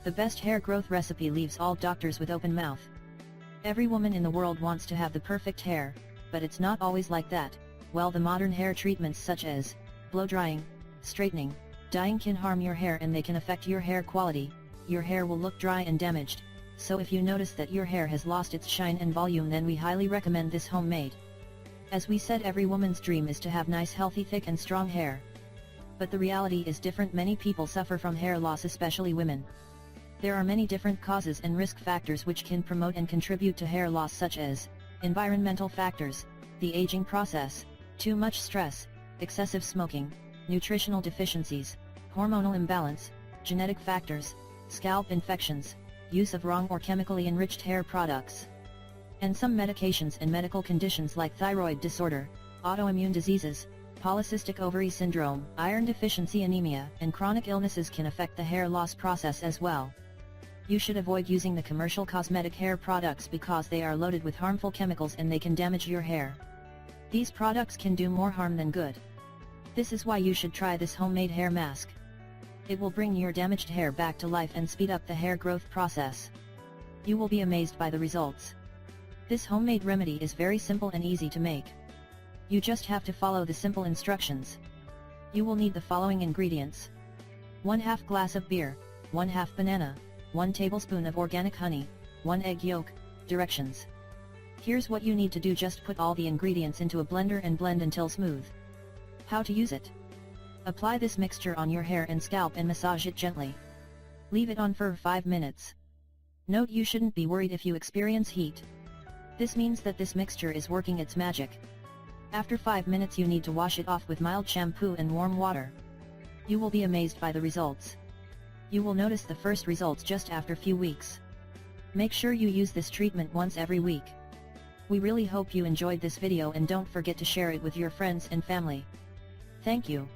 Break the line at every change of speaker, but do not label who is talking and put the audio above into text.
The best hair growth recipe leaves all doctors with open mouth. Every woman in the world wants to have the perfect hair, but it's not always like that. Well, the modern hair treatments such as blow drying, straightening, dyeing can harm your hair and they can affect your hair quality. Your hair will look dry and damaged. So if you notice that your hair has lost its shine and volume, then we highly recommend this homemade. As we said, every woman's dream is to have nice, healthy, thick and strong hair. But the reality is different. Many people suffer from hair loss, especially women. There are many different causes and risk factors which can promote and contribute to hair loss, such as environmental factors, the aging process, too much stress, excessive smoking, nutritional deficiencies, hormonal imbalance, genetic factors, scalp infections, use of wrong or chemically enriched hair products, and some medications and medical conditions like thyroid disorder, autoimmune diseases, polycystic ovary syndrome, iron deficiency anemia, and chronic illnesses can affect the hair loss process as well. You should avoid using the commercial cosmetic hair products because they are loaded with harmful chemicals and they can damage your hair. These products can do more harm than good. This is why you should try this homemade hair mask. It will bring your damaged hair back to life and speed up the hair growth process. You will be amazed by the results. This homemade remedy is very simple and easy to make. You just have to follow the simple instructions. You will need the following ingredients: 1/2 glass of beer, 1/2 banana, 1 tablespoon of organic honey, 1 egg yolk. Directions. Here's what you need to do: just put all the ingredients into a blender and blend until smooth. How to use it: apply this mixture on your hair and scalp and massage it gently. Leave it on for 5 minutes. Note: you shouldn't be worried if you experience heat. This means that this mixture is working its magic. After 5 minutes you need to wash it off with mild shampoo and warm water. You will be amazed by the results. You will notice the first results just after few weeks. Make sure you use this treatment once every week. We really hope you enjoyed this video and don't forget to share it with your friends and family. Thank you.